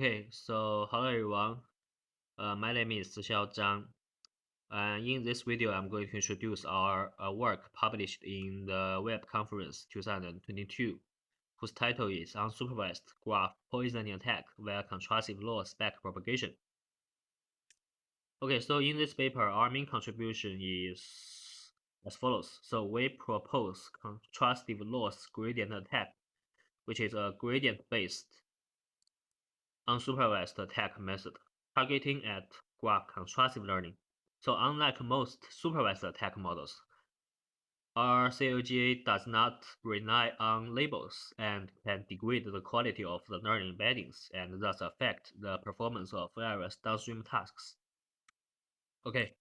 Okay, so hello everyone. My name is Xiao Zhang. And in this video, I'm going to introduce our work published in the Web Conference 2022, whose title is Unsupervised Graph Poisoning Attack via Contrastive LossBack-propagation. Okay, so in this paper, our main contribution is as follows. So we propose contrastive loss gradient attack, which is a gradient-based unsupervised attack method, targeting at graph contrastive learning. So unlike most supervised attack models, our CLGA does not rely on labels and can degrade the quality of the learning embeddings and thus affect the performance of various downstream tasks. Okay,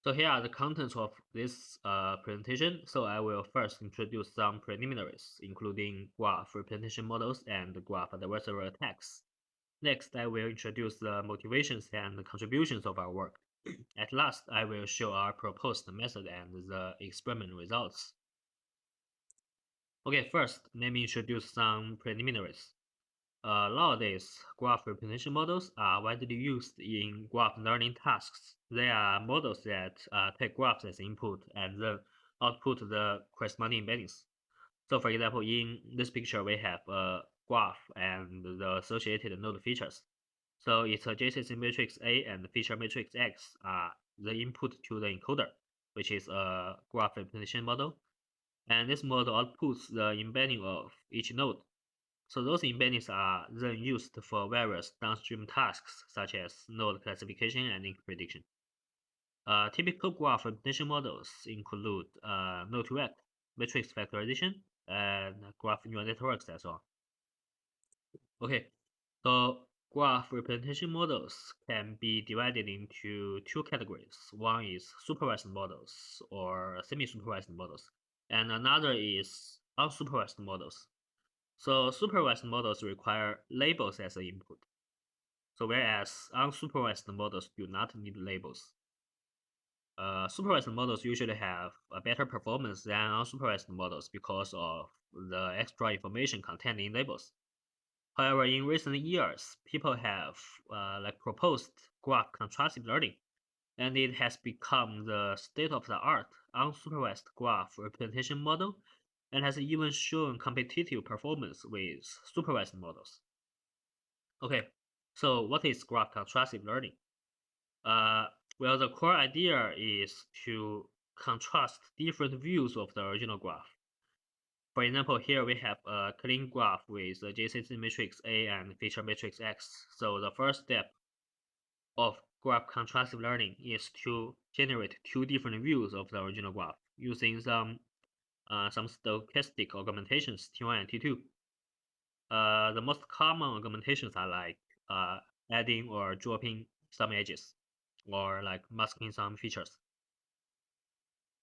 so here are the contents of this presentation. So I will first introduce some preliminaries, including graph representation models and graph adversarial attacks. Next, I will introduce the motivations and contributions of our work. At last, I will show our proposed method and the experiment results. Okay, first, let me introduce some preliminaries. Nowadays, graph representation models are widely used in graph learning tasks. They are models that take graphs as input and then output the corresponding embeddings. So, for example, in this picture, we have a graph and the associated node features. So it's a JCC matrix A and feature matrix X are the input to the encoder, which is a graph representation model. And this model outputs the embedding of each node. So those embeddings are then used for various downstream tasks, such as node classification and link prediction. Typical graph representation models include node-to-vec, matrix factorization, and graph neural networks as well. Okay, so graph representation models can be divided into two categories. One is supervised models or semi-supervised models, and another is unsupervised models. So supervised models require labels as an input. So whereas unsupervised models do not need labels. Supervised models usually have a better performance than unsupervised models because of the extra information contained in labels. However, in recent years, people have proposed graph contrastive learning, and it has become the state-of-the-art unsupervised graph representation model, and has even shown competitive performance with supervised models. Okay, so what is graph contrastive learning? Well, the core idea is to contrast different views of the original graph. For example, here we have a clean graph with a JCC matrix A and feature matrix X. So the first step of graph contrastive learning is to generate two different views of the original graph using some stochastic augmentations T1 and T2. The most common augmentations are like adding or dropping some edges or like masking some features.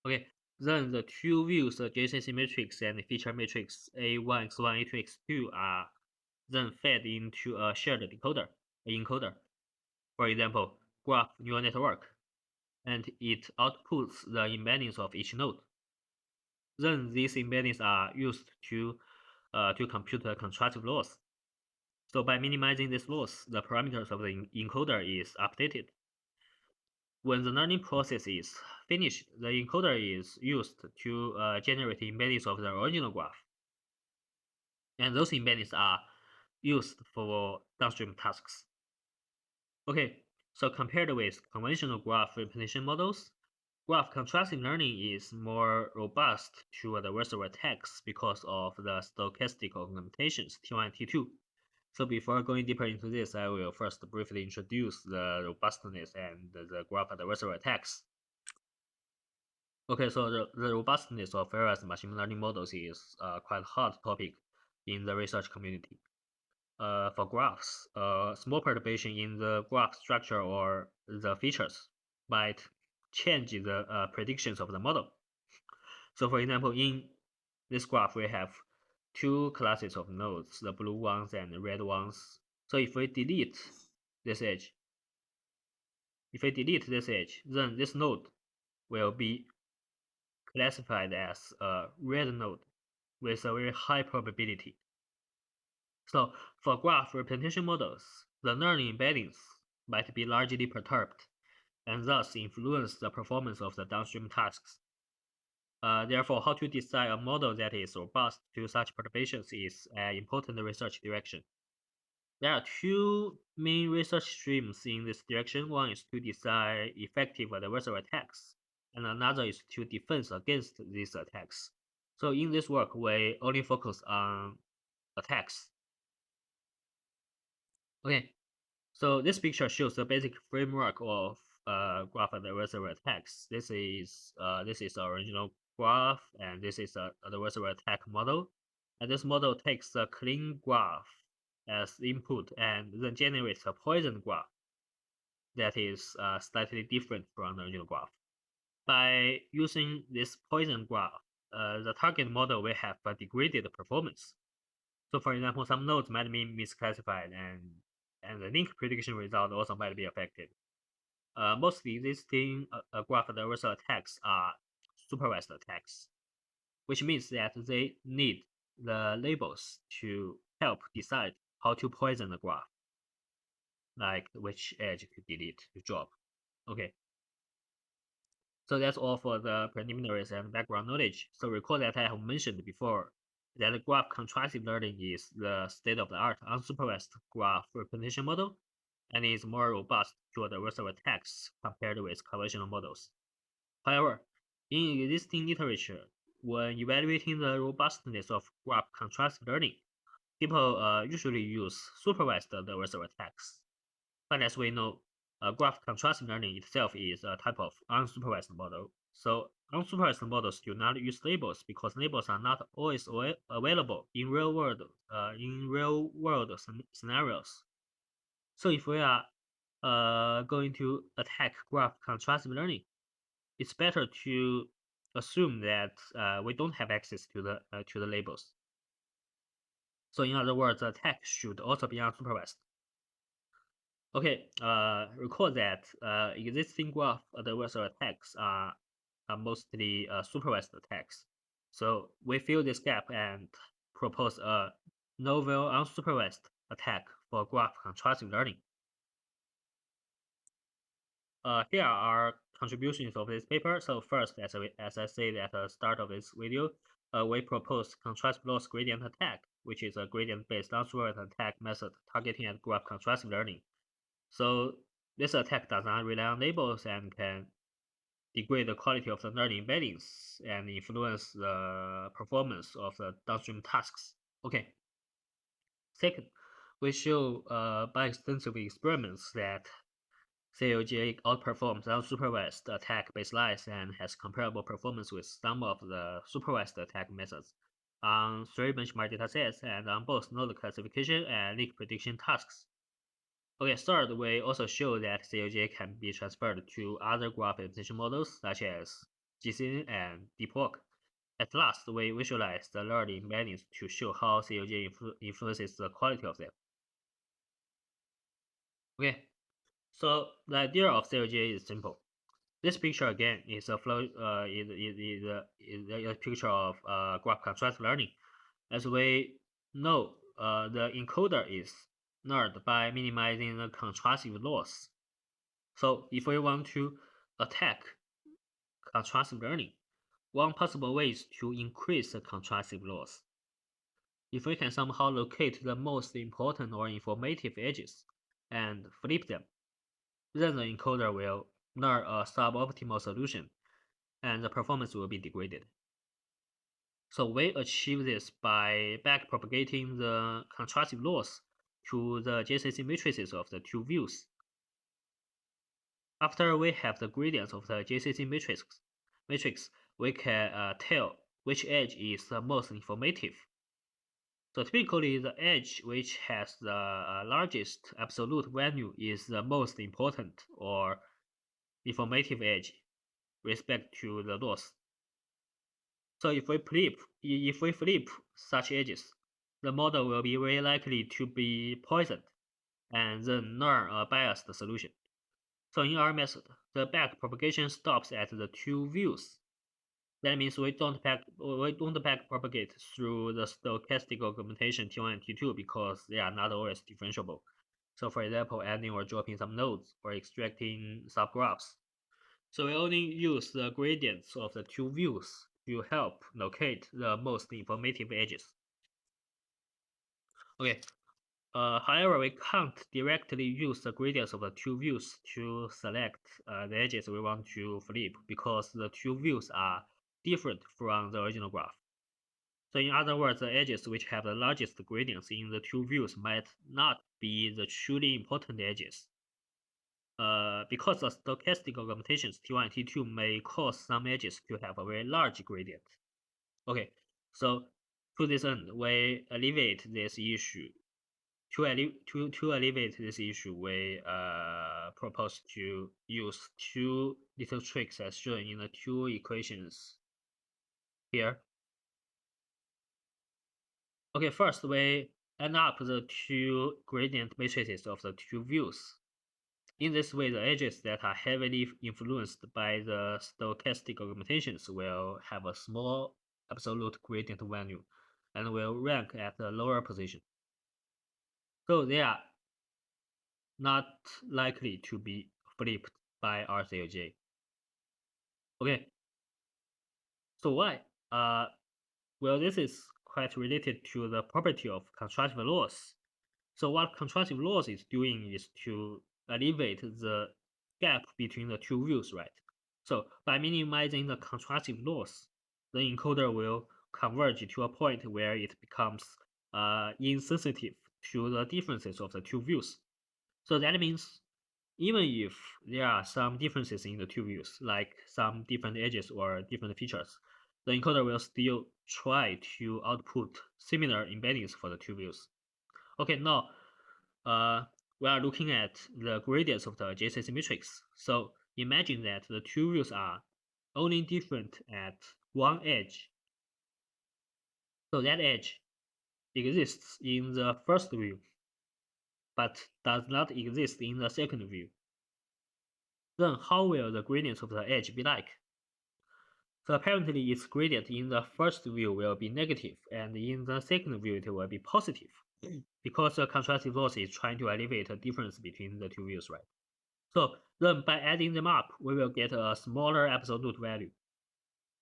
Okay, then the two views, the JCC matrix and the feature matrix A1, X1, A2, X2 are then fed into a shared encoder. For example, graph neural network, and it outputs the embeddings of each node. Then these embeddings are used to compute the contrastive loss. So by minimizing this loss, the parameters of the encoder is updated. When the learning process is finished, the encoder is used to generate embeddings of the original graph. And those embeddings are used for downstream tasks. Okay, so compared with conventional graph representation models, graph contrastive learning is more robust to adversarial attacks because of the stochastic augmentations T1 and T2. So before going deeper into this, I will first briefly introduce the robustness and the graph adversarial attacks. Okay, so the robustness of various machine learning models is quite hot topic in the research community. For graphs, small perturbation in the graph structure or the features might change the predictions of the model. So for example, in this graph, we have two classes of nodes, the blue ones and the red ones. So if we delete this edge, then this node will be classified as a red node with a very high probability. So for graph representation models, the learning embeddings might be largely perturbed and thus influence the performance of the downstream tasks. Therefore, how to design a model that is robust to such perturbations is an important research direction. There are two main research streams in this direction. One is to design effective adversarial attacks, and another is to defend against these attacks. So in this work, we only focus on attacks. Okay, so this picture shows the basic framework of graph adversarial attacks. This is the original graph, and this is a adversarial attack model. And this model takes a clean graph as input and then generates a poison graph that is slightly different from the original graph. By using this poison graph, the target model will have a degraded performance. So for example, some nodes might be misclassified and the link prediction result also might be affected. Most existing graph adversarial attacks are supervised attacks, which means that they need the labels to help decide how to poison the graph, like which edge to delete, to drop. Okay. So that's all for the preliminaries and background knowledge. So recall that I have mentioned before that graph contrastive learning is the state-of-the-art unsupervised graph representation model and is more robust to adversarial attacks compared with conventional models. However, in existing literature, when evaluating the robustness of graph contrastive learning, people usually use supervised adversarial attacks. But as we know, graph contrastive learning itself is a type of unsupervised model. So unsupervised models do not use labels because labels are not always available in real world scenarios. So if we are going to attack graph contrastive learning, it's better to assume that we don't have access to the labels. So in other words, the attack should also be unsupervised. Okay, recall that existing graph adversarial attacks are mostly supervised attacks. So we fill this gap and propose a novel unsupervised attack for graph contrastive learning. Here are contributions of this paper. So first, as I said at the start of this video, we propose contrast loss gradient attack, which is a gradient-based unsupervised attack method targeting at graph contrastive learning. So this attack does not rely on labels and can degrade the quality of the learning embeddings and influence the performance of the downstream tasks. Okay. Second, we show by extensive experiments that CLJ outperforms unsupervised attack baselines and has comparable performance with some of the supervised attack methods on 3 benchmark datasets and on both node classification and link prediction tasks. Okay, third, we also show that CLJ can be transferred to other graph representation models such as GCN and DeepWalk. At last, we visualize the learning embeddings to show how CLJ influences the quality of them. Okay, so the idea of CLJ is simple. This picture again is a flow is a picture of graph contrast learning. As we know, the encoder is NERD by minimizing the contrastive loss. So if we want to attack contrastive learning, one possible way is to increase the contrastive loss. If we can somehow locate the most important or informative edges and flip them, then the encoder will NER a suboptimal solution and the performance will be degraded. So we achieve this by backpropagating the contrastive loss to the JCC matrices of the two views. After we have the gradients of the JCC matrix, we can tell which edge is the most informative. So typically, the edge which has the largest absolute value is the most important or informative edge respect to the loss. So if we flip such edges, the model will be very likely to be poisoned and then learn a biased solution. So in our method, the backpropagation stops at the two views. That means we don't backpropagate through the stochastic augmentation T1 and T2 because they are not always differentiable. So for example, adding or dropping some nodes or extracting subgraphs. So we only use the gradients of the two views to help locate the most informative edges. Okay. However, we can't directly use the gradients of the two views to select the edges we want to flip because the two views are different from the original graph. So in other words, the edges which have the largest gradients in the two views might not be the truly important edges. Because the stochastic augmentations T1 and T2 may cause some edges to have a very large gradient. Okay, so to this end, we alleviate this issue. To alleviate this issue, we propose to use two little tricks as shown in the two equations here. Okay, first we add up the two gradient matrices of the two views. In this way, the edges that are heavily influenced by the stochastic augmentations will have a small absolute gradient value and will rank at a lower position. So they are not likely to be flipped by RCLJ. Okay, so why? Well, this is quite related to the property of contrastive loss. So what contrastive loss is doing is to alleviate the gap between the two views, right? So by minimizing the contrastive loss, the encoder will converge to a point where it becomes insensitive to the differences of the two views. So that means even if there are some differences in the two views, like some different edges or different features, the encoder will still try to output similar embeddings for the two views. Okay, now we are looking at the gradients of the adjacency matrix. So imagine that the two views are only different at one edge. So that edge exists in the first view, but does not exist in the second view. Then how will the gradient of the edge be like? So apparently its gradient in the first view will be negative, and in the second view it will be positive, because the contrastive loss is trying to alleviate a difference between the two views, right? So then by adding them up, we will get a smaller absolute value.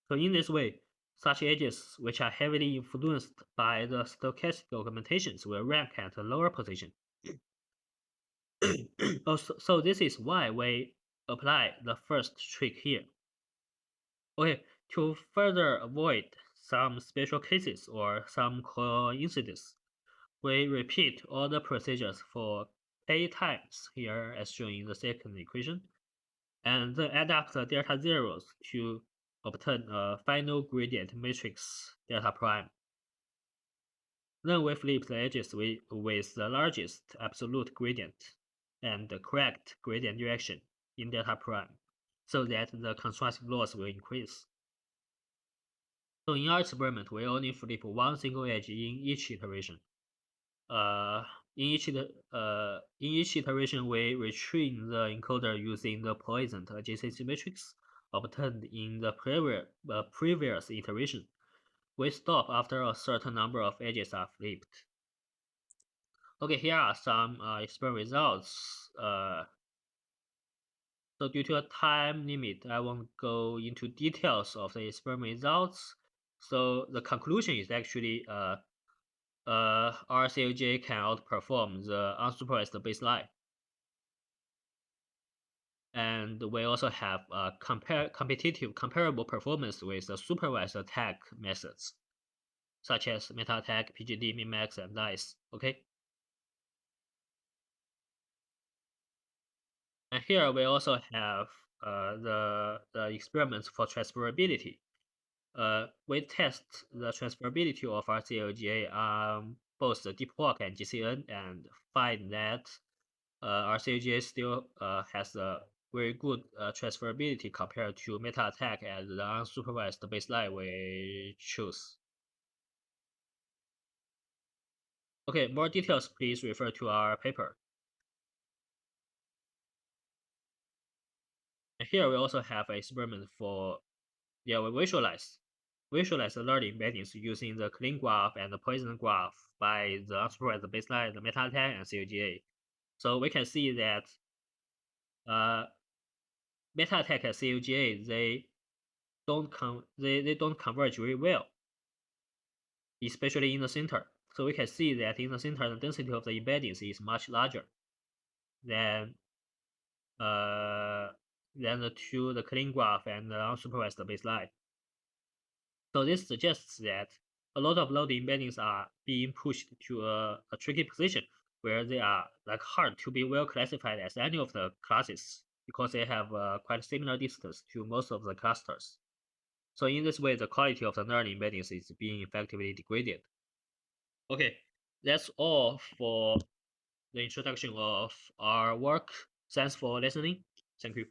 So in this way, such edges which are heavily influenced by the stochastic augmentations will rank at a lower position. So this is why we apply the first trick here. Okay, to further avoid some special cases or some coincidence, we repeat all the procedures for k times here as shown in the second equation, and then add up the delta zeros to obtain a final gradient matrix delta prime. Then we flip the edges with the largest absolute gradient and the correct gradient direction in delta prime, so that the contrastive loss will increase. So in our experiment, we only flip one single edge in each iteration. In each iteration, we retrain the encoder using the poisoned adjacency matrix obtained in the previous iteration. We stop after a certain number of edges are flipped. Okay, here are some experiment results. So due to a time limit, I won't go into details of the experiment results. So the conclusion is actually RCLJ can outperform the unsupervised baseline. And we also have comparable performance with the supervised attack methods, such as meta attack, PGD, min-max, and dice. Okay. And here we also have the experiments for transferability. We test the transferability of RCLGA on both the deep walk and GCN and find that RCLGA still has a very good transferability compared to meta attack as the unsupervised baseline we choose. Okay, more details please refer to our paper. And here we also have an experiment for Yeah, we visualize the learning embeddings using the clean graph and the poisson graph by the unsupervised baseline, the meta attack, and COGA. So we can see that meta attack and COGA they don't converge very well, especially in the center. So we can see that in the center, the density of the embeddings is much larger than the clean graph and the unsupervised baseline. So this suggests that a lot of load embeddings are being pushed to a tricky position where they are like hard to be well classified as any of the classes because they have quite similar distance to most of the clusters. So in this way, the quality of the learning embeddings is being effectively degraded. Okay, that's all for the introduction of our work. Thanks for listening. Thank you.